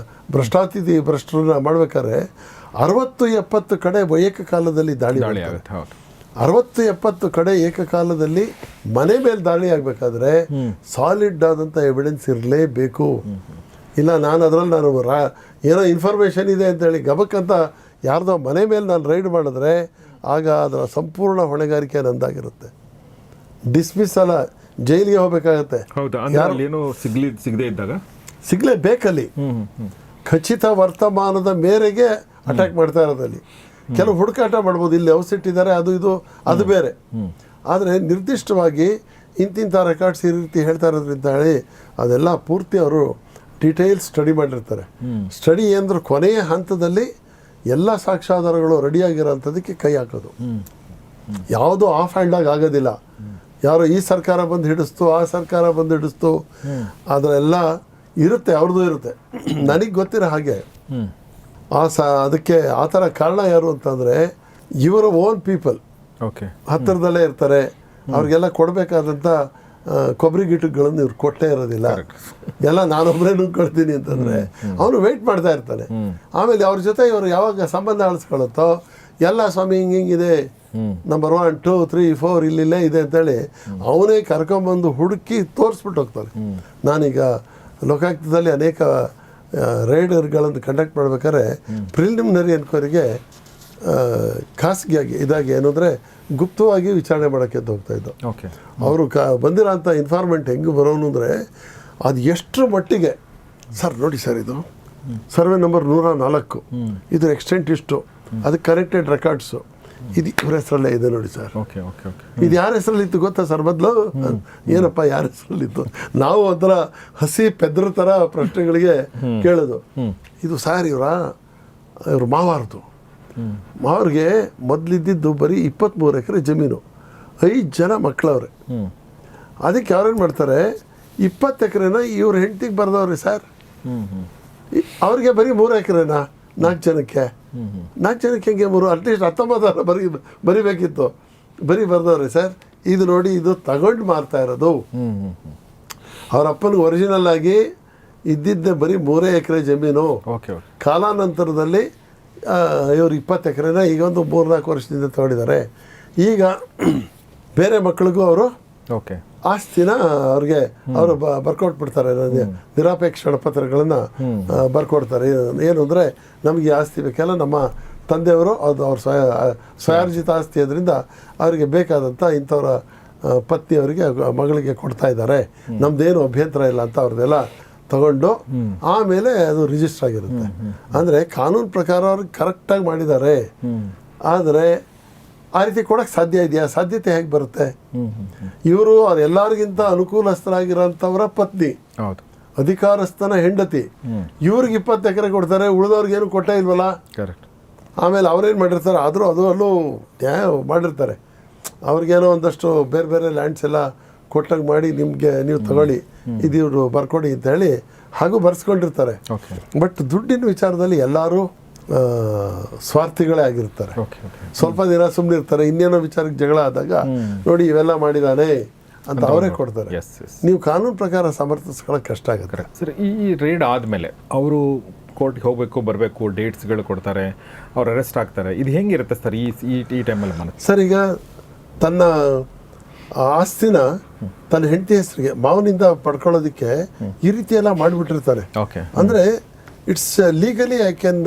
ಭ್ರಷ್ಟರನ್ನ ಮಾಡ್ಬೇಕಾದ್ರೆ 60-70 ಕಡೆ ಏಕಕಾಲದಲ್ಲಿ ದಾಳಿ ಆಗುತ್ತೆ. 60-70 ಕಡೆ ಏಕಕಾಲದಲ್ಲಿ ಮನೆ ಮೇಲೆ ದಾಳಿ ಆಗಬೇಕಾದ್ರೆ ಸಾಲಿಡ್ ಆದಂಥ ಎವಿಡೆನ್ಸ್ ಇರಲೇಬೇಕು. ಇಲ್ಲ ನಾನು ಏನೋ ಇನ್ಫಾರ್ಮೇಷನ್ ಇದೆ ಅಂತೇಳಿ ಗಬಕ್ಕಂತ ಯಾರ್ದೋ ಮನೆ ಮೇಲೆ ನಾನು ರೈಡ್ ಮಾಡಿದ್ರೆ ಆಗ ಅದರ ಸಂಪೂರ್ಣ ಹೊಣೆಗಾರಿಕೆ ನಂದಾಗಿರುತ್ತೆ. ಡಿಸ್ಮಿಸ್ ಅಲ್ಲ, ಜೈಲಿಗೆ ಹೋಗ್ಬೇಕಾಗತ್ತೆ. ಸಿಗ್ಲೇಬೇಕಲ್ಲಿ. ಖಚಿತ ವರ್ತಮಾನದ ಮೇರೆಗೆ ಅಟ್ಯಾಕ್ ಮಾಡ್ತಾ ಇರೋದಲ್ಲಿ ಕೆಲವು ಹುಡುಕಾಟ ಮಾಡ್ಬೋದು, ಇಲ್ಲಿ ಔಸಿಟ್ಟಿದ್ದಾರೆ ಅದು ಇದು ಅದು ಬೇರೆ. ಆದರೆ ನಿರ್ದಿಷ್ಟವಾಗಿ ಇಂತಿಂಥ ರೆಕಾರ್ಡ್ಸ್ ಈ ರೀತಿ ಹೇಳ್ತಾ ಇರೋದ್ರಿಂದ ಹೇಳಿ ಅದೆಲ್ಲ ಪೂರ್ತಿ ಅವರು ಡೀಟೇಲ್ಸ್ ಸ್ಟಡಿ ಮಾಡಿರ್ತಾರೆ. ಸ್ಟಡಿ ಅಂದ್ರೆ ಕೊನೆಯ ಹಂತದಲ್ಲಿ ಎಲ್ಲ ಸಾಕ್ಷ್ಯಾಧಾರಗಳು ರೆಡಿಯಾಗಿರೋಂಥದ್ದಕ್ಕೆ ಕೈ ಹಾಕೋದು. ಯಾವುದೂ ಆಫ್ ಹ್ಯಾಂಡಾಗಿ ಆಗೋದಿಲ್ಲ. ಯಾರೋ ಈ ಸರ್ಕಾರ ಬಂದು ಹಿಡಿಸ್ತು, ಆ ಸರ್ಕಾರ ಬಂದು ಹಿಡಿಸ್ತು, ಅದರೆಲ್ಲ ಇರುತ್ತೆ, ಅವ್ರದ್ದು ಇರುತ್ತೆ. ನನಗೆ ಗೊತ್ತಿರೋ ಹಾಗೆ ಅದಕ್ಕೆ ಆ ಥರ ಕಾರಣ ಯಾರು ಅಂತಂದರೆ ಇವರ ಓನ್ ಪೀಪಲ್ ಹತ್ತಿರದಲ್ಲೇ ಇರ್ತಾರೆ. ಅವ್ರಿಗೆಲ್ಲ ಕೊಡಬೇಕಾದಂಥ ಕೊಬ್ಬರಿ ಗಿಟ್ಟುಗಳನ್ನು ಇವ್ರು ಕೊಟ್ಟೇ ಇರೋದಿಲ್ಲ. ಎಲ್ಲ ನಾನೊಬ್ಬರೇ ನುಗ್ಕೊಳ್ತೀನಿ ಅಂತಂದರೆ ಅವನು ವೆಯ್ಟ್ ಮಾಡ್ತಾ ಇರ್ತಾನೆ. ಆಮೇಲೆ ಅವ್ರ ಜೊತೆ ಇವರು ಯಾವಾಗ ಸಂಬಂಧ ಅಳಿಸ್ಕೊಳ್ಳುತ್ತೋ ಎಲ್ಲ ಸ್ವಾಮಿ ಹಿಂಗಿದೆ, ನಂಬರ್ 1 2 3 4 ಇಲ್ಲಿಲ್ಲೇ ಇದೆ ಅಂತೇಳಿ ಅವನೇ ಕರ್ಕೊಂಬಂದು ಹುಡುಕಿ ತೋರಿಸ್ಬಿಟ್ಟು ಹೋಗ್ತಾನೆ. ನಾನೀಗ ಲೋಕಾಯುಕ್ತದಲ್ಲಿ ಅನೇಕ ರೈಡರ್ಗಳನ್ನು ಕಂಡಕ್ಟ್ ಮಾಡ್ಬೇಕಾದ್ರೆ ಪ್ರಿಲಿಮಿನರಿ ಎನ್ಕ್ವೈರಿಗೆ ಖಾಸಗಿಯಾಗಿ ಇದಾಗಿ ಏನಂದರೆ ಗುಪ್ತವಾಗಿ ವಿಚಾರಣೆ ಮಾಡೋಕ್ಕೆ ಹೋಗ್ತಾ ಇದ್ದು. ಅವರು ಬಂದಿರೋ ಅಂಥ ಇನ್ಫಾರ್ಮೆಂಟ್ ಹೆಂಗೆ ಬರೋನು ಅಂದರೆ ಅದು ಎಷ್ಟರ ಮಟ್ಟಿಗೆ, ಸರ್ ನೋಡಿ ಸರ್ ಇದು ಸರ್ವೆ ನಂಬರ್ 104, ಇದ್ರ ಎಕ್ಸ್ಟೆಂಟ್ ಇಷ್ಟು, ಅದಕ್ಕೆ ಕರೆಕ್ಟೆಡ್ ರೆಕಾರ್ಡ್ಸು, ಇದು ಇವ್ರ ಹೆಸರಲ್ಲೇ ಇದೆ ನೋಡಿ ಸರ್. ಇದು ಯಾರ ಹೆಸರಲ್ಲಿತ್ತು ಗೊತ್ತಾ ಸರ್? ಮೊದಲು ಏನಪ್ಪ ಯಾರ ಹೆಸರಲ್ಲಿತ್ತು? ನಾವು ಒಂಥರ ಹಸಿ ಪೆದ್ರ ಥರ ಪ್ರಶ್ನೆಗಳಿಗೆ ಕೇಳೋದು. ಇದು ಸರ್ ಇವ್ರ ಮಾವಾರ್ದು. ಮಾವ್ರಿಗೆ ಮೊದಲಿದ್ದಿದ್ದು ಬರೀ 23 ಎಕರೆ ಜಮೀನು, 5 ಜನ ಮಕ್ಕಳವ್ರೆ. ಅದಕ್ಕೆ ಅವ್ರೇನು ಮಾಡ್ತಾರೆ, 20 ಎಕರೆನ ಇವ್ರ ಹೆಂಡತಿಗೆ ಬರ್ದವ್ರಿ ಸರ್. ಅವ್ರಿಗೆ ಬರೀ 3 ಎಕರೆನಾ 4 ಜನಕ್ಕೆ? 4 ಜನಕ್ಕೆ ಹೆಂಗೆ 3 ಅಟ್ಲೀಸ್ಟ್ 19 ಬರಿಬೇಕಿತ್ತು. ಬರ್ದವ್ರೆ ಸರ್, ಇದು ನೋಡಿ, ಇದು ತಗೊಂಡು ಮಾರ್ತಾ ಇರೋದು. ಅವ್ರ ಅಪ್ಪನಿಗೆ ಒರಿಜಿನಲ್ ಆಗಿ ಇದ್ದಿದ್ದೆ ಬರೀ 3 ಎಕರೆ ಜಮೀನು. ಕಾಲಾನಂತರದಲ್ಲಿ ಇವರು 20 ಎಕರೆನ ಈಗ ಒಂದು 3-4 ವರ್ಷದಿಂದ ತಗೊಂಡಿದ್ದಾರೆ. ಈಗ ಬೇರೆ ಮಕ್ಕಳಿಗೂ ಅವರು ಆಸ್ತಿನ ಅವ್ರಿಗೆ ಅವರು ಬರ್ಕೊಟ್ಬಿಡ್ತಾರೆ, ನಿರಾಪೇಕ್ಷ ಪತ್ರಗಳನ್ನು ಬರ್ಕೊಡ್ತಾರೆ. ಏನು ಅಂದರೆ ನಮಗೆ ಈ ಆಸ್ತಿ ಬೇಕಲ್ಲ, ನಮ್ಮ ತಂದೆಯವರು ಅದು ಅವ್ರ ಸ್ವಯಾರ್ಜಿತ ಆಸ್ತಿ ಅದರಿಂದ ಅವರಿಗೆ ಬೇಕಾದಂಥ ಇಂಥವ್ರ ಪತ್ನಿಯವರಿಗೆ ಮಗಳಿಗೆ ಕೊಡ್ತಾ ಇದ್ದಾರೆ, ನಮ್ದೇನು ಅಭ್ಯಂತರ ಇಲ್ಲ ಅಂತ ಅವ್ರದ್ದೆಲ್ಲ ತಗೊಂಡು ಆಮೇಲೆ ಅದು ರಿಜಿಸ್ಟರ್ ಆಗಿರುತ್ತೆ. ಅಂದರೆ ಕಾನೂನು ಪ್ರಕಾರ ಅವ್ರಿಗೆ ಕರೆಕ್ಟಾಗಿ ಮಾಡಿದ್ದಾರೆ. ಆದರೆ ಆ ರೀತಿ ಕೊಡೋಕ್ಕೆ ಸಾಧ್ಯ ಇದೆಯಾ? ಸಾಧ್ಯತೆ ಹೇಗೆ ಬರುತ್ತೆ? ಇವರು ಎಲ್ಲರಿಗಿಂತ ಅನುಕೂಲಸ್ಥರಾಗಿರೋಂಥವ್ರ ಪತ್ನಿ, ಅಧಿಕಾರಸ್ಥನ ಹೆಂಡತಿ, ಇವ್ರಿಗೆ 20 ಎಕರೆ ಕೊಡ್ತಾರೆ, ಉಳಿದವ್ರಿಗೇನು ಕೊಟ್ಟೇ ಇಲ್ವಲ್ಲ. ಆಮೇಲೆ ಅವ್ರೇನು ಮಾಡಿರ್ತಾರೆ, ಆದರೂ ಅಲ್ಲೂ ನ್ಯಾಯ ಮಾಡಿರ್ತಾರೆ. ಅವ್ರಿಗೇನೋ ಒಂದಷ್ಟು ಬೇರೆ ಬೇರೆ ಲ್ಯಾಂಡ್ಸ್ ಎಲ್ಲ ಕೊಟ್ಟಂಗೆ ಮಾಡಿ ನಿಮಗೆ ನೀವು ತಗೊಳ್ಳಿ, ಇದು ಇವರು ಬರ್ಕೊಡಿ ಅಂತ ಹೇಳಿ ಹಾಗೂ ಬರ್ಸ್ಕೊಂಡಿರ್ತಾರೆ. ಬಟ್ ದುಡ್ಡಿನ ವಿಚಾರದಲ್ಲಿ ಎಲ್ಲರೂ ಸ್ವಾರ್ಥಿಗಳೇ ಆಗಿರ್ತಾರೆ. ಸ್ವಲ್ಪ ದಿನ ಸುಮ್ಮನೆ ಇರ್ತಾರೆ, ಇನ್ನೇನೋ ವಿಚಾರಕ್ಕೆ ಜಗಳ ಆದಾಗ ನೋಡಿ ಇವೆಲ್ಲ ಮಾಡಿದಾನೆ ಅಂತ ಅವರೇ ಕೊಡ್ತಾರೆ. ನೀವು ಕಾನೂನು ಪ್ರಕಾರ ಸಮರ್ಥಿಸ್ಕೊಳ್ಳೋಕೆ ಕಷ್ಟ ಆಗುತ್ತೆ ಸರ್. ಈ ರೇಡ್ ಆದಮೇಲೆ ಅವರು ಕೋರ್ಟ್ಗೆ ಹೋಗಬೇಕು, ಬರಬೇಕು, ಡೇಟ್ಸ್ಗಳು ಕೊಡ್ತಾರೆ, ಅವ್ರು ಅರೆಸ್ಟ್ ಆಗ್ತಾರೆ. ಇದು ಹೆಂಗಿರುತ್ತೆ ಸರ್ ಈ ಟೈಮಲ್ಲಿ? ಸರ್, ಈಗ ತನ್ನ ಆಸ್ತಿನ ತನ್ನ ಹೆಂಡತಿ ಹೆಸರಿಗೆ ಮಾವನಿಂದ ಪಡ್ಕೊಳ್ಳೋದಕ್ಕೆ ಈ ರೀತಿ ಎಲ್ಲ ಮಾಡಿಬಿಟ್ಟಿರ್ತಾರೆ. ಅಂದರೆ it's legally I can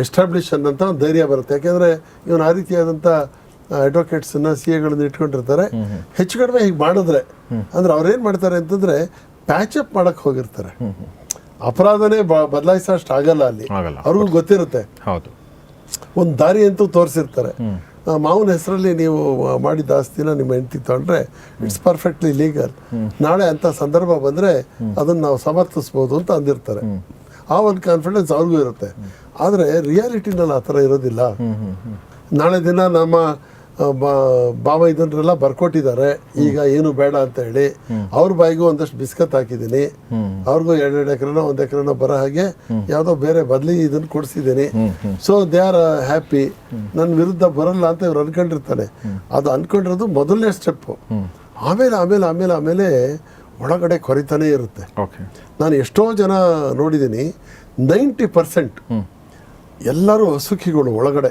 establish ಅನ್ನೋಂಥ ಒಂದು ಧೈರ್ಯ ಬರುತ್ತೆ. ಯಾಕೆಂದರೆ ಇವನು ಆ ರೀತಿಯಾದಂಥ ಅಡ್ವೊಕೇಟ್ಸನ್ನು CAಗಳನ್ನು ಇಟ್ಕೊಂಡಿರ್ತಾರೆ. ಹೆಚ್ಚು ಕಡಿಮೆ ಹೀಗೆ ಮಾಡಿದ್ರೆ ಅಂದರೆ ಅವ್ರೇನು ಮಾಡ್ತಾರೆ ಅಂತಂದರೆ ಪ್ಯಾಚಪ್ ಮಾಡೋಕ್ಕೆ ಹೋಗಿರ್ತಾರೆ. ಅಪರಾಧನೇ ಬದಲಾಯಿಸೋಷ್ಟು ಆಗಲ್ಲ ಅಲ್ಲಿ, ಅವ್ರಿಗೂ ಗೊತ್ತಿರುತ್ತೆ. ಒಂದು ದಾರಿ ಅಂತೂ ತೋರಿಸಿರ್ತಾರೆ. ಮಾವನ ಹೆಸರಲ್ಲಿ ನೀವು ಮಾಡಿದ ಆಸ್ತಿನ ನಿಮ್ಮ ಹೆಂಡತಿ ತಗೊಂಡ್ರೆ ಇಟ್ಸ್ ಪರ್ಫೆಕ್ಟ್ಲಿ ಲೀಗಲ್. ನಾಳೆ ಅಂಥ ಸಂದರ್ಭ ಬಂದರೆ ಅದನ್ನು ನಾವು ಸಮರ್ಥಿಸ್ಬೋದು ಅಂತ ಅಂದಿರ್ತಾರೆ. ಆ ಒಂದು ಕಾನ್ಫಿಡೆನ್ಸ್ ಅವ್ರಿಗೂ ಇರುತ್ತೆ. ಆದರೆ ರಿಯಾಲಿಟಿನಲ್ಲಿ ಆ ಥರ ಇರೋದಿಲ್ಲ. ನಾಳೆ ದಿನ ನಮ್ಮ ಬಾವ ಇದನ್ನೆಲ್ಲ ಬರ್ಕೊಟ್ಟಿದ್ದಾರೆ, ಈಗ ಏನು ಬೇಡ ಅಂತ ಹೇಳಿ ಅವ್ರ ಬಾಯಿಗೂ ಒಂದಷ್ಟು ಬಿಸ್ಕತ್ ಹಾಕಿದ್ದೀನಿ, ಅವ್ರಿಗೂ 2 ಎಕರೆನೋ 1 ಎಕರೆನೋ ಬರೋ ಹಾಗೆ ಯಾವುದೋ ಬೇರೆ ಬದಲಿ ಇದನ್ನು ಕೊಡಿಸಿದ್ದೀನಿ. ಸೊ ದೇ ಆರ್ ಹ್ಯಾಪಿ, ನನ್ನ ವಿರುದ್ಧ ಬರಲ್ಲ ಅಂತ ಇವ್ರು ಅನ್ಕೊಂಡಿರ್ತಾನೆ. ಅದು ಅನ್ಕೊಂಡಿರೋದು ಮೊದಲನೇ ಸ್ಟೆಪ್ಪು. ಆಮೇಲೆ ಆಮೇಲೆ ಆಮೇಲೆ ಆಮೇಲೆ ಒಳಗಡೆ ಕೊರಿತಾನೇ ಇರುತ್ತೆ. ನಾನು ಎಷ್ಟೋ ಜನ ನೋಡಿದ್ದೀನಿ, 90% ಎಲ್ಲರೂ ಅಸುಖಿಗಳು ಒಳಗಡೆ.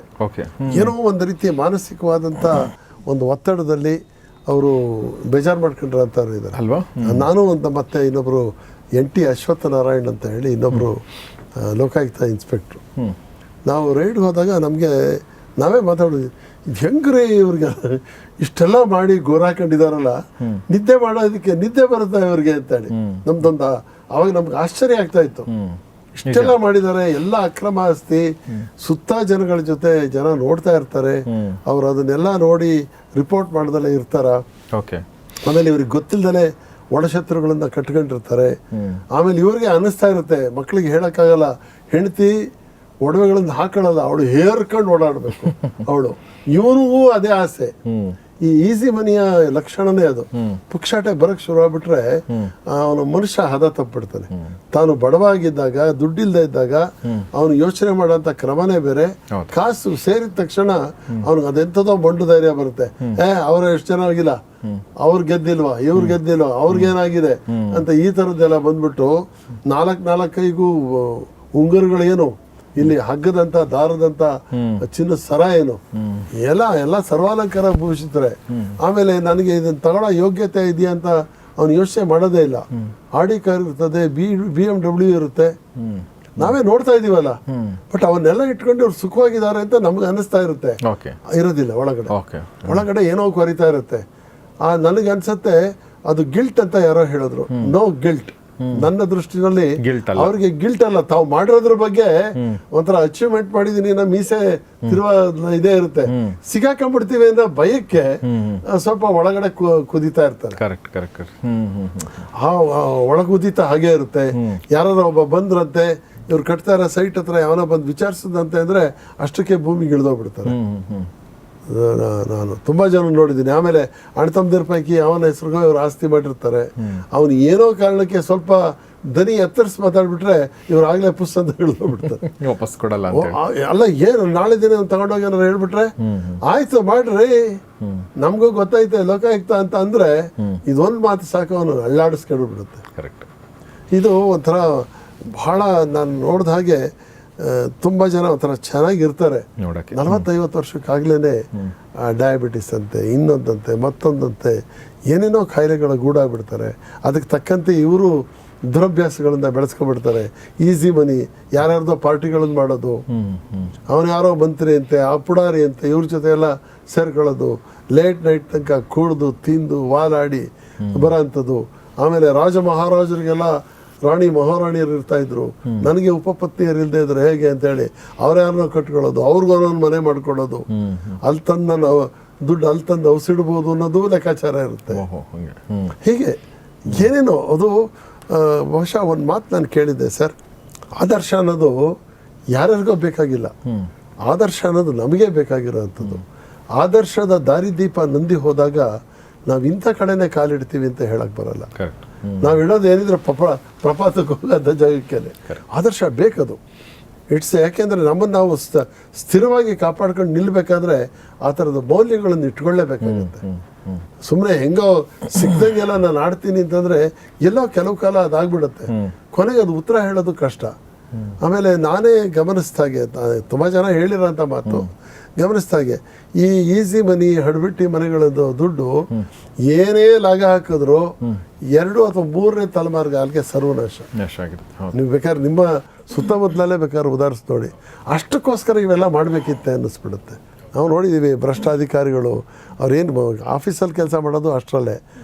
ಏನೋ ಒಂದು ರೀತಿಯ ಮಾನಸಿಕವಾದಂಥ ಒಂದು ಒತ್ತಡದಲ್ಲಿ ಅವರು ಬೇಜಾರು ಮಾಡ್ಕೊಂಡಿರೋಂಥವ್ರು ಇದ್ದಾರೆ ಅಲ್ವಾ. ನಾನು ಮತ್ತೆ ಇನ್ನೊಬ್ಬರು NT ಅಶ್ವತ್ಥನಾರಾಯಣ್ ಅಂತ ಹೇಳಿ ಇನ್ನೊಬ್ಬರು ಲೋಕಾಯುಕ್ತ ಇನ್ಸ್ಪೆಕ್ಟ್ರು, ನಾವು ರೈಡ್ಗೆ ಹೋದಾಗ ನಮಗೆ ನಾವೇ ಮಾತಾಡೋದು, ಇದು ಹೆಂಗ್ರೆ ಇವ್ರಿಗೆ ಇಷ್ಟೆಲ್ಲ ಮಾಡಿ ಗೋರಾಕೊಂಡಿದಾರಲ್ಲ, ನಿದ್ದೆ ಮಾಡೋದಕ್ಕೆ ನಿದ್ದೆ ಬರುತ್ತೆ ಇವ್ರಿಗೆ ಅಂತೇಳಿ ನಮ್ದೊಂದು ಅವಾಗ ನಮ್ಗೆ ಆಶ್ಚರ್ಯ ಆಗ್ತಾ ಇತ್ತು. ಇಷ್ಟೆಲ್ಲ ಮಾಡಿದ್ದಾರೆ, ಎಲ್ಲ ಅಕ್ರಮ ಆಸ್ತಿ, ಸುತ್ತ ಜನಗಳ ಜೊತೆ ಜನ ನೋಡ್ತಾ ಇರ್ತಾರೆ, ಅವ್ರು ಅದನ್ನೆಲ್ಲ ನೋಡಿ ರಿಪೋರ್ಟ್ ಮಾಡ್ದಲೇ ಇರ್ತಾರ. ಆಮೇಲೆ ಇವ್ರಿಗೆ ಗೊತ್ತಿಲ್ದಲೆ ಒಳಶತ್ರುಗಳನ್ನ ಕಟ್ಕೊಂಡಿರ್ತಾರೆ. ಆಮೇಲೆ ಇವ್ರಿಗೆ ಅನ್ನಿಸ್ತಾ ಇರುತ್ತೆ, ಮಕ್ಕಳಿಗೆ ಹೇಳಕ್ಕಾಗಲ್ಲ, ಹೆಂಡತಿ ಒಡವೆಗಳನ್ನ ಹಾಕೊಳ್ಳಲ್ಲ, ಅವಳು ಹೇರ್ಕೊಂಡು ಓಡಾಡಬೇಕು ಅವಳು. ಇವನಿಗೂ ಅದೇ ಆಸೆ. ಈ ಈಸಿ ಮನಿಯ ಲಕ್ಷಣನೇ ಅದು. ಪುಕ್ಷಾಟೆ ಬರಕ್ ಶುರು ಆಗ್ಬಿಟ್ರೆ ಅವನು ಮನುಷ್ಯ ಹದ ತಪ್ಪಿಡ್ತಾನೆ. ತಾನು ಬಡವಾಗಿದ್ದಾಗ, ದುಡ್ಡಿಲ್ದೇ ಇದ್ದಾಗ ಅವನು ಯೋಚನೆ ಮಾಡೋಂಥ ಕ್ರಮನೇ ಬೇರೆ. ಕಾಸು ಸೇರಿದ ತಕ್ಷಣ ಅವನಿಗೆ ಅದೆಂಥದೋ ಬಂಡು ಧೈರ್ಯ ಬರುತ್ತೆ. ಅವ್ರು ಎಷ್ಟು ಜನ ಆಗಿಲ್ಲ, ಅವ್ರು ಗೆದ್ದಿಲ್ವಾ, ಇವ್ರು ಗೆದ್ದಿಲ್ವಾ, ಅವ್ರಿಗೇನಾಗಿದೆ ಅಂತ ಈ ಥರದ್ದೆಲ್ಲ ಬಂದ್ಬಿಟ್ಟು 4-4 ಉಂಗುರಗಳೇನು, ಇಲ್ಲಿ ಹಗ್ಗದಂತ ದಾರದಂತ ಚಿನ್ನ ಸರ ಏನು, ಎಲ್ಲ ಸರ್ವಾಲಂಕಾರ ಭೂಷಿತಾರೆ. ಆಮೇಲೆ ನನಗೆ ಇದನ್ನ ತಗೊಳ್ಳೋ ಯೋಗ್ಯತೆ ಇದೆಯಾ ಅಂತ ಅವ್ನು ಯೋಚನೆ ಮಾಡೋದೇ ಇಲ್ಲ. ಆಡಿ ಕಾರ್ ಇರ್ತದೆ, BMW ಇರುತ್ತೆ, ನಾವೇ ನೋಡ್ತಾ ಇದೀವಲ್ಲ. ಬಟ್ ಅವನ್ನೆಲ್ಲ ಇಟ್ಕೊಂಡು ಅವ್ರು ಸುಖವಾಗಿದ್ದಾರೆ ಅಂತ ನಮ್ಗೆ ಅನಿಸ್ತಾ ಇರುತ್ತೆ. ಇರೋದಿಲ್ಲ ಒಳಗಡೆ ಏನೋ ಕೊರಿತಾ ಇರುತ್ತೆ. ನನಗೆ ಅನ್ಸತ್ತೆ ಅದು ಗಿಲ್ಟ್ ಅಂತ ಯಾರೋ ಹೇಳಿದ್ರು. No guilt. ನನ್ನ ದೃಷ್ಟಿನಲ್ಲಿ ಅವ್ರಿಗೆ ಗಿಲ್ಟ್ ಅಲ್ಲ, ತಾವು ಮಾಡಿರೋದ್ರ ಬಗ್ಗೆ ಒಂಥರ ಅಚೀವ್ಮೆಂಟ್ ಮಾಡಿದೀನಿ, ನಮ್ಮ ಮೀಸೆ ತಿರುವ ಇದೇ ಇರುತ್ತೆ. ಸಿಗಾಕೊಂಡ್ಬಿಡ್ತೀವಿ ಅನ್ನೋ ಭಯಕ್ಕೆ ಸ್ವಲ್ಪ ಒಳಗಡೆ ಕುದಿತಾ ಇರ್ತಾರೆ. ಒಳಗುದಿತ ಹಾಗೆ ಇರುತ್ತೆ. ಯಾರೋ ಒಬ್ಬ ಬಂದ್ರಂತೆ, ಇವ್ರು ಕಟ್ತಾ ಇರೋ ಸೈಟ್ ಹತ್ರ ಯಾವನೋ ಬಂದು ವಿಚಾರಿಸಿದಂತೆ ಅಂದ್ರೆ ಅಷ್ಟಕ್ಕೆ ಭೂಮಿಗೆ ಇಳಿದೋಗ್ಬಿಡ್ತಾರೆ. ನಾನು ತುಂಬ ಜನ ನೋಡಿದ್ದೀನಿ. ಆಮೇಲೆ ಅಣ್ತಮ್ಮದಿರ ಪೈಕಿ ಅವನ ಹೆಸರಿಗೂ ಇವ್ರು ಆಸ್ತಿ ಮಾಡಿರ್ತಾರೆ. ಅವನು ಏನೋ ಕಾರಣಕ್ಕೆ ಸ್ವಲ್ಪ ದನಿ ಎತ್ತರಿಸಿ ಮಾತಾಡ್ಬಿಟ್ರೆ ಇವ್ರು ಆಗಲೇ ಪುಸ್ ಅಂತ ಹೇಳ್ಬಿಡ್ತಾರೆ, ವಾಪಸ್ ಕೊಡಲ್ಲ ಅಲ್ಲ ಏನು ನಾಳೆ ದಿನ ತಗೊಂಡೋಗಿ ಏನಾರು ಹೇಳ್ಬಿಟ್ರೆ ಆಯ್ತು ಮಾಡ್ರಿ, ನಮಗೂ ಗೊತ್ತೈತೆ ಲೋಕಾಯುಕ್ತ ಅಂತ ಅಂದ್ರೆ ಇದೊಂದು ಮಾತು ಸಾಕು, ಅವನು ಅಳ್ಳಾಡಿಸ್ಕೊಂಡ್ಬಿಡುತ್ತೆ. ಕರೆಕ್ಟ್. ಇದು ಒಂಥರ ಬಹಳ ನಾನು ನೋಡಿದ ಹಾಗೆ ತುಂಬ ಜನ ಒಂಥರ ಚೆನ್ನಾಗಿರ್ತಾರೆ. 40-50 ವರ್ಷಕ್ಕಾಗ್ಲೇ ಡಯಾಬಿಟಿಸ್ ಅಂತೆ, ಇನ್ನೊಂದಂತೆ, ಮತ್ತೊಂದಂತೆ, ಏನೇನೋ ಕಾಯಿಲೆಗಳ ಗೂಡಾಗ್ಬಿಡ್ತಾರೆ. ಅದಕ್ಕೆ ತಕ್ಕಂತೆ ಇವರು ದುರಭ್ಯಾಸಗಳಿಂದ ಬೆಳೆಸ್ಕೊಂಡ್ಬಿಡ್ತಾರೆ. ಈಸಿ ಮನಿ, ಯಾರ್ಯಾರ್ದೋ ಪಾರ್ಟಿಗಳನ್ನು ಮಾಡೋದು, ಅವನು ಯಾರೋ ಮಂತ್ರಿ ಅಂತೆ, ಆ ಪುಡಾರಿ ಅಂತೆ, ಇವ್ರ ಜೊತೆ ಎಲ್ಲ ಸೇರ್ಕೊಳ್ಳೋದು, ಲೇಟ್ ನೈಟ್ ತನಕ ಕುಡ್ದು ತಿಂದು ವಾಲಾಡಿ ಬರೋಂಥದ್ದು. ಆಮೇಲೆ ರಾಜ ಮಹಾರಾಜರಿಗೆಲ್ಲ ರಾಣಿ ಮಹಾರಾಣಿಯರು ಇರ್ತಾ ಇದ್ರು, ನನಗೆ ಉಪಪತ್ನಿಯರು ಇಲ್ಲದೆ ಇದ್ರು ಹೇಗೆ ಅಂತೇಳಿ ಅವ್ರ್ಯಾರನ್ನ ಕಟ್ಕೊಳ್ಳೋದು, ಅವ್ರಿಗೊಂದೊಂದು ಮನೆ ಮಾಡ್ಕೊಳ್ಳೋದು, ಅಲ್ಲಿ ತಂದು ನಾವು ದುಡ್ಡು ಅಲ್ಲಿ ತಂದು ಔಸಿಡ್ಬೋದು ಅನ್ನೋದು ಲೆಕ್ಕಾಚಾರ ಇರುತ್ತೆ. ಹೀಗೆ ಏನೇನೋ ಅದು ಬಹುಶಃ ಒಂದು ಮಾತು ನಾನು ಕೇಳಿದ್ದೆ ಸರ್, ಆದರ್ಶ ಅನ್ನೋದು ಯಾರ್ಯಾರಿಗೋ ಬೇಕಾಗಿಲ್ಲ, ಆದರ್ಶ ಅನ್ನೋದು ನಮಗೆ ಬೇಕಾಗಿರೋವಂಥದ್ದು. ಆದರ್ಶದ ದಾರಿದೀಪ ನಂದಿ ಹೋದಾಗ ನಾವು ಇಂಥ ಕಡೆನೇ ಕಾಲಿಡ್ತೀವಿ ಅಂತ ಹೇಳಕ್ ಬರಲ್ಲ. ನಾವು ಹೇಳೋದು ಏನಿದ್ರೆ ಪ್ರಪಾತಕ್ಕೆ ಹೋಗೋದ ಜಾಗಕ್ಕೇನೆ ಆದರ್ಶ ಬೇಕದು. ಯಾಕೆಂದರೆ ನಮ್ಮನ್ನು ನಾವು ಸ್ಥಿರವಾಗಿ ಕಾಪಾಡ್ಕೊಂಡು ನಿಲ್ಲಬೇಕಾದ್ರೆ ಆ ಥರದ ಮೌಲ್ಯಗಳನ್ನು ಇಟ್ಕೊಳ್ಳೇಬೇಕಾಗುತ್ತೆ. ಸುಮ್ಮನೆ ಹೆಂಗೋ ಸಿಕ್ದಂಗೆಲ್ಲ ನಾನು ಆಡ್ತೀನಿ ಅಂತಂದರೆ ಎಲ್ಲೋ ಕೆಲವು ಕಾಲ ಅದಾಗ್ಬಿಡುತ್ತೆ, ಕೊನೆಗೆ ಅದು ಉತ್ತರ ಹೇಳೋದು ಕಷ್ಟ. ಆಮೇಲೆ ನಾನೇ ಗಮನಿಸ್ದಾಗೆ, ತುಂಬ ಜನ ಹೇಳಿರೋಂಥ ಮಾತು ಗಮನಿಸ್ದಾಗೆ, ಈ ಈಸಿ ಮನಿ ಹಡ್ಬಿಟ್ಟಿ ಮನೆಗಳದ್ದು ದುಡ್ಡು ಏನೇ ಲಾಗ ಹಾಕಿದ್ರು 2 ಅಥವಾ 3ನೇ ತಲೆಮಾರಿಗೆ ಅಲ್ಲಿಗೆ ಸರ್ವನಾಶ. ನೀವು ಬೇಕಾದ್ರೆ ನಿಮ್ಮ ಸುತ್ತಮುತ್ತಲೇ ಬೇಕಾದ್ರೆ ಉದಾಹರಿಸಿ ನೋಡಿ. ಅಷ್ಟಕ್ಕೋಸ್ಕರ ಇವೆಲ್ಲ ಮಾಡಬೇಕಿತ್ತೆ ಅನ್ನಿಸ್ಬಿಡುತ್ತೆ. ನಾವು ನೋಡಿದ್ದೀವಿ ಭ್ರಷ್ಟಾಧಿಕಾರಿಗಳು ಅವ್ರೇನು ಆಫೀಸಲ್ಲಿ ಕೆಲಸ ಮಾಡೋದು ಅಷ್ಟರಲ್ಲೇ,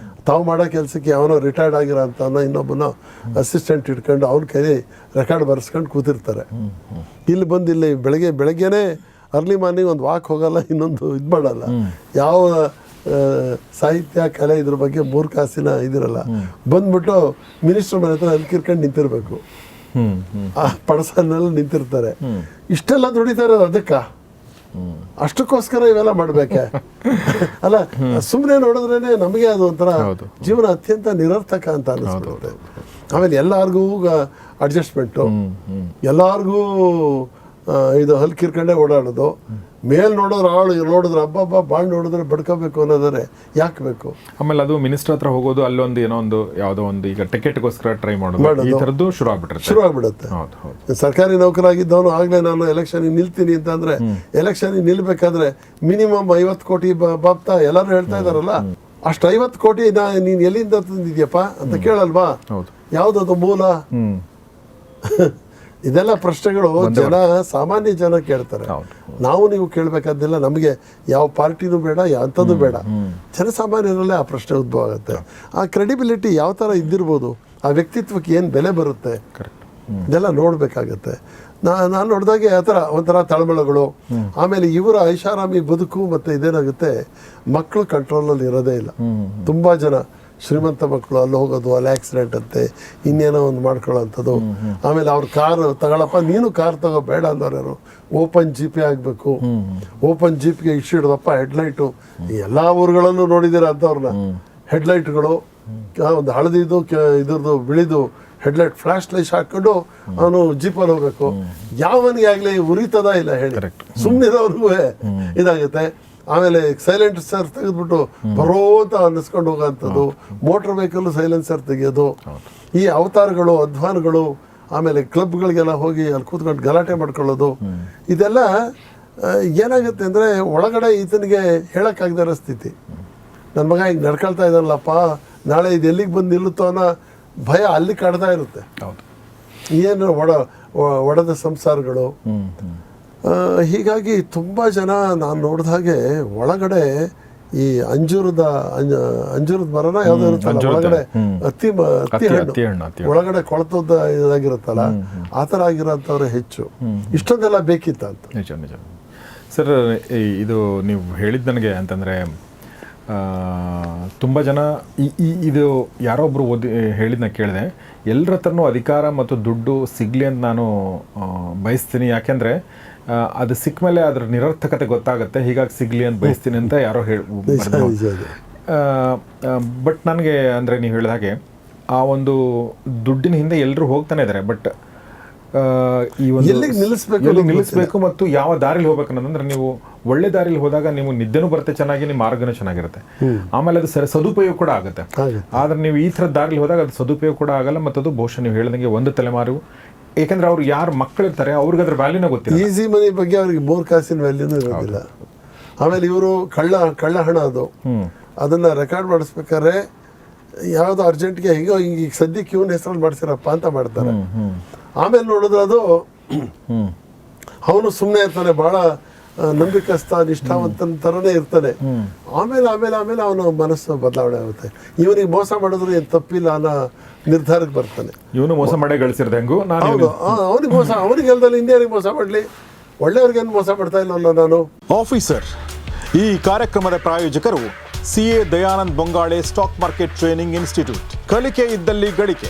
ತಾವು ಮಾಡೋ ಕೆಲಸಕ್ಕೆ ಅವನೋ ರಿಟೈರ್ಡ್ ಆಗಿರೋ ಅಂತ ಇನ್ನೊಬ್ಬನ ಅಸಿಸ್ಟೆಂಟ್ ಇಟ್ಕೊಂಡು ಅವ್ನ ಕೈ ರೆಕಾರ್ಡ್ ಬರೆಸ್ಕೊಂಡು ಕೂತಿರ್ತಾರೆ. ಇಲ್ಲಿ ಬಂದು ಇಲ್ಲಿ ಬೆಳಗ್ಗೆನೇ ಅರ್ಲಿ ಮಾರ್ನಿಂಗ್ ಒಂದು ವಾಕ್ ಹೋಗಲ್ಲ, ಇನ್ನೊಂದು ಇದು ಮಾಡಲ್ಲ, ಯಾವ ಸಾಹಿತ್ಯ ಕಲೆ ಇದ್ರ ಬಗ್ಗೆ 3 ಕಾಸಿನ ಇದಿರಲ್ಲ. ಬಂದ್ಬಿಟ್ಟು ಮಿನಿಸ್ಟರ್ ಮನೆ ಹತ್ರ ಅನ್ಕಿರ್ಕೊಂಡು ನಿಂತಿರ್ಬೇಕು, ಆ ಪಡಸಲ್ಲೆಲ್ಲ ನಿಂತಿರ್ತಾರೆ. ಇಷ್ಟೆಲ್ಲ ದುಡಿತಾರೆ ಅದಕ್ಕ, ಅಷ್ಟಕ್ಕೋಸ್ಕರ ಇವೆಲ್ಲ ಮಾಡ್ಬೇಕೆ? ಅಲ್ಲ, ಸುಮ್ಮನೆ ನೋಡಿದ್ರೇನೆ ನಮಗೆ ಅದು ಒಂಥರ ಜೀವನ ಅತ್ಯಂತ ನಿರರ್ಥಕ ಅಂತ ಅನಿಸ್ಬಿಡುತ್ತೆ. ಆಮೇಲೆ ಎಲ್ಲಾರ್ಗೂ ಅಡ್ಜಸ್ಟ್ಮೆಂಟು, ಎಲ್ಲಾರ್ಗೂ ಇದು ಹಲ್ಕಿರ್ಕೊಂಡೇ ಓಡಾಡೋದು, ಮೇಲ್ ನೋಡಿದ್ರೆ ಹಬ್ಬ ಬಾಳ್ ನೋಡಿದ್ರೆ ಬಡ್ಕೋಬೇಕು ಅನ್ನೋದ್ರೆ ಯಾಕೆ ಬೇಕು? ಆಮೇಲೆ ಅದು ಮಿನಿಸ್ಟರ್ ಹತ್ರ ಹೋಗೋದು, ಅಲ್ಲೊಂದು ಏನೋ ಒಂದು ಯಾವುದೋ ಒಂದು ಈಗ ಟಿಕೆಟ್ಗೋಸ್ಕರ ಟ್ರೈ ಮಾಡೋದು, ಈ ಥರದ್ದು ಶುರು ಆಗ್ಬಿಡುತ್ತೆ. ಸರ್ಕಾರಿ ನೌಕರಾಗಿದ್ದವನು ಆಗ್ಲೇ ನಾನು ಎಲೆಕ್ಷನ್ಗೆ ನಿಲ್ತೀನಿ ಅಂತಂದ್ರೆ, ಎಲೆಕ್ಷನ್ಗೆ ನಿಲ್ಬೇಕಾದ್ರೆ ಮಿನಿಮಮ್ 50 ಕೋಟಿ ಬಾಪ್ತಾ ಎಲ್ಲರೂ ಹೇಳ್ತಾ ಇದಾರಲ್ಲ, ಅಷ್ಟು 50 ಕೋಟಿ ನೀನ್ ಎಲ್ಲಿಂದ ತಂದಿದ್ಯಪ್ಪ ಅಂತ ಕೇಳಲ್ವಾ? ಯಾವ್ದದು ಮೂಲ? ಇದೆಲ್ಲ ಪ್ರಶ್ನೆಗಳು ಸಾಮಾನ್ಯ ಜನ ಕೇಳ್ತಾರೆ. ನಾವು ನೀವು ಕೇಳಬೇಕಾದಿಲ್ಲ, ನಮಗೆ ಯಾವ ಪಾರ್ಟಿನೂ ಬೇಡ, ಅಂಥದ್ದು ಬೇಡ. ಜನಸಾಮಾನ್ಯರಲ್ಲೇ ಆ ಪ್ರಶ್ನೆ ಉದ್ಭವ ಆಗುತ್ತೆ. ಆ ಕ್ರೆಡಿಬಿಲಿಟಿ ಯಾವ ಥರ ಇದ್ದಿರ್ಬೋದು, ಆ ವ್ಯಕ್ತಿತ್ವಕ್ಕೆ ಏನು ಬೆಲೆ ಬರುತ್ತೆ, ಇದೆಲ್ಲ ನೋಡಬೇಕಾಗತ್ತೆ. ನಾನು ನೋಡಿದಾಗೆ ಆ ಥರ ಒಂಥರ ತಳಮಳಗಳು. ಆಮೇಲೆ ಇವರ ಐಷಾರಾಮಿ ಬದುಕು ಮತ್ತು ಇದೇನಾಗುತ್ತೆ, ಮಕ್ಕಳು ಕಂಟ್ರೋಲಲ್ಲಿ ಇರೋದೇ ಇಲ್ಲ. ತುಂಬ ಜನ ಶ್ರೀಮಂತ ಮಕ್ಕಳು ಅಲ್ಲಿ ಹೋಗೋದು, ಅಲ್ಲಿ ಆಕ್ಸಿಡೆಂಟ್ ಅಂತೆ, ಇನ್ನೇನೋ ಒಂದು ಮಾಡ್ಕೊಳ್ಳೋಂಥದ್ದು. ಆಮೇಲೆ ಅವ್ರ ಕಾರ್ ತಗೊಳಪ್ಪ, ನೀನು ಕಾರ್ ತಗೋ ಬೇಡ ಅಂದವ್ರು, ಓಪನ್ ಜೀಪೇ ಆಗಬೇಕು, ಓಪನ್ ಜೀಪ್ಗೆ ಇಷ್ಟಿಡ್ದಪ್ಪ ಹೆಡ್ಲೈಟು. ಎಲ್ಲ ಊರುಗಳಲ್ಲೂ ನೋಡಿದ್ದೀರ ಅಂಥವ್ರನ್ನ, ಹೆಡ್ಲೈಟ್ಗಳು ಒಂದು ಹಳದಿದು ಇದ್ರದ್ದು ಬಿಳಿದು ಹೆಡ್ಲೈಟ್ ಫ್ಲಾಶ್ ಲೈಟ್ ಹಾಕೊಂಡು ಅವನು ಜೀಪಲ್ಲಿ ಹೋಗ್ಬೇಕು. ಯಾವನಿಗೆ ಆಗಲಿ ಉರಿತದ ಇಲ್ಲ ಹೇಳಿ, ಸುಮ್ಮನಿರೋರ್ಗೂ ಇದಾಗುತ್ತೆ. ಆಮೇಲೆ ಸೈಲೆನ್ಸರ್ ತೆಗೆದ್ಬಿಟ್ಟು ಬರೋ ಅಂತ ಅನ್ನಿಸ್ಕೊಂಡು ಹೋಗೋಂಥದ್ದು, ಮೋಟರ್ ವೆಹಿಕಲ್ ಸೈಲೆನ್ಸರ್ ತೆಗೆಯೋದು, ಈ ಅವತಾರಗಳು, ಅಧ್ವಾನಗಳು, ಆಮೇಲೆ ಕ್ಲಬ್ಗಳಿಗೆಲ್ಲ ಹೋಗಿ ಅಲ್ಲಿ ಕೂತ್ಕೊಂಡು ಗಲಾಟೆ ಮಾಡ್ಕೊಳ್ಳೋದು, ಇದೆಲ್ಲ ಏನಾಗುತ್ತೆ ಅಂದರೆ ಒಳಗಡೆ ಈತನಿಗೆ ಹೇಳೋಕ್ಕಾಗದೇ ಇರೋ ಸ್ಥಿತಿ. ನನ್ನ ಮಗ ಈಗ ನಡ್ಕೊಳ್ತಾ ಇದ್ದಾನಲ್ಲಪ್ಪ, ನಾಳೆ ಇದು ಎಲ್ಲಿಗೆ ಬಂದು ನಿಲ್ಲುತ್ತೋ ಅನ್ನೋ ಭಯ ಅಲ್ಲಿ ಕಾಡ್ತಾ ಇರುತ್ತೆ. ಏನು ಒಡೆದ ಸಂಸಾರಗಳು. ಹೀಗಾಗಿ ತುಂಬ ಜನ ನಾನು ನೋಡಿದ ಹಾಗೆ ಒಳಗಡೆ ಈ ಅಂಜೂರದ ಮರನ ಯಾವ್ದು ಇರುತ್ತಲ್ಲ, ಒಳಗಡೆ ಅತ್ತಿ ಹಣ್ಣು ಒಳಗಡೆ ಕೊಳತದ ಇದಾಗಿರುತ್ತಲ್ಲ, ಆ ಥರ ಆಗಿರೋಂಥವ್ರೆ ಹೆಚ್ಚು. ಇಷ್ಟೊಂದೆಲ್ಲ ಬೇಕಿತ್ತ ಅಂತ. ನಿಜ ಸರ್. ಇದು ನೀವು ಹೇಳಿದ್ದು ನನಗೆ ಅಂತಂದರೆ, ತುಂಬ ಜನ ಇದು ಯಾರೋ ಒಬ್ಬರು ಹೇಳಿದ್ನ ಕೇಳಿದೆ, ಎಲ್ಲರ ಹತ್ರನೂ ಅಧಿಕಾರ ಮತ್ತು ದುಡ್ಡು ಸಿಗಲಿ ಅಂತ ನಾನು ಬಯಸ್ತೀನಿ. ಯಾಕೆಂದರೆ ಅದು ಸಿಕ್ಕ ಮೇಲೆ ಅದ್ರ ನಿರರ್ಥಕತೆ ಗೊತ್ತಾಗುತ್ತೆ, ಹೀಗಾಗಿ ಸಿಗಲಿ ಅಂತ ಬಯಸ್ತೀನಿ ಅಂತ ಯಾರೋ ನಿಜ ಅದು. ಬಟ್ ನನಗೆ ಅಂದರೆ ನೀವು ಹೇಳಿದ ಹಾಗೆ ಆ ಒಂದು ದುಡ್ಡಿನ ಹಿಂದೆ ಎಲ್ಲರೂ ಹೋಗ್ತಾನೆ ಇದ್ದಾರೆ, ಬಟ್ ಈ ಒಂದು ಎಲ್ಲಿಗೆ ನಿಲ್ಲಿಸ್ಬೇಕು ಎಲ್ಲಿಗೆ ನಿಲ್ಲಿಸಬೇಕು ಮತ್ತು ಯಾವ ದಾರಿಲಿ ಹೋಗ್ಬೇಕು ಅನ್ನೋದಂದ್ರೆ, ನೀವು ಒಳ್ಳೆ ದಾರಿಲಿ ಹೋದಾಗ ನೀವು ನಿದ್ದೆನೂ ಬರುತ್ತೆ ಚೆನ್ನಾಗಿ, ನಿಮ್ಮ ಆರೋಗ್ಯನೂ ಚೆನ್ನಾಗಿರುತ್ತೆ, ಆಮೇಲೆ ಅದು ಸದುಪಯೋಗ ಕೂಡ ಆಗುತ್ತೆ. ಆದ್ರೆ ನೀವು ಈ ಥರದ ದಾರಿಲಿ ಹೋದಾಗ ಅದು ಸದುಪಯೋಗ ಕೂಡ ಆಗಲ್ಲ, ಮತ್ತು ಅದು ಬಹುಶಃ ನೀವು ಹೇಳಿದಂಗೆ ಒಂದು ತಲೆಮಾರು, ಏಕೆಂದ್ರೆ ಅವ್ರು ಯಾರು ಮಕ್ಕಳಿರ್ತಾರೆ ಅವ್ರಿಗೆ ಅದ್ರ ವ್ಯಾಲ್ಯೂನ ಗೊತ್ತಿಲ್ಲ. ಈಸಿ ಮನಿ ಬಗ್ಗೆ ಅವ್ರಿಗೆ 3 ಕಾಸಿನ ವ್ಯಾಲ್ಯೂನೂ ಇರೋದಿಲ್ಲ. ಆಮೇಲೆ ಇವರು ಕಳ್ಳ ಹಣ ಅದು, ಅದನ್ನ ರೆಕಾರ್ಡ್ ಮಾಡಿಸ್ಬೇಕಾದ್ರೆ ಯಾವುದೋ ಅರ್ಜೆಂಟ್ಗೆ ಹಿಂಗೋ ಹಿಂಗೆ ಈಗ ಸದ್ಯಕ್ಕೆ ಇವನ ಹೆಸರಲ್ಲಿ ಮಾಡಿಸಿರಪ್ಪ ಅಂತ ಮಾಡ್ತಾರೆ. ಆಮೇಲೆ ನೋಡಿದ್ರೆ ಅದು ಅವನು ಸುಮ್ಮನೆ ಇರ್ತಾನೆ, ಭಾಳ ನಂಬಿಕಸ್ಥ ನಿಷ್ಠಾವಂತನ ಥರನೇ ಇರ್ತಾನೆ. ಆಮೇಲೆ ಆಮೇಲೆ ಆಮೇಲೆ ಅವನ ಮನಸ್ಸು ಬದಲಾವಣೆ ಆಗುತ್ತೆ. ಇವನಿಗೆ ಮೋಸ ಮಾಡಿದ್ರು ಏನು ತಪ್ಪಿಲ್ಲ ಅನ್ನೋ ನಿರ್ಧಾರಕ್ಕೆ ಬರ್ತಾನೆ. ಇವನು ಮೋಸ ಮಾಡೇ ಗಳಿಸಿರ್ದೆ ಹೆಂಗು ನಾನು ಅವನಿಗೆ ಮೋಸ, ಅವನಿಗೆ ಅಲ್ದಲ್ಲಿ ಇಂಡಿಯಾರಿಗೆ ಮೋಸ ಮಾಡಲಿ, ಒಳ್ಳೆಯವ್ರಿಗೇನು ಮೋಸ ಮಾಡ್ತಾ ಇಲ್ಲ ನಾನು. ಆಫೀಸರ್, ಈ ಕಾರ್ಯಕ್ರಮದ ಪ್ರಾಯೋಜಕರು CA Dayanand Bongale stock market training institute. ಕಲಿಕೆ ಇದ್ದಲ್ಲಿ ಗಳಿಕೆ.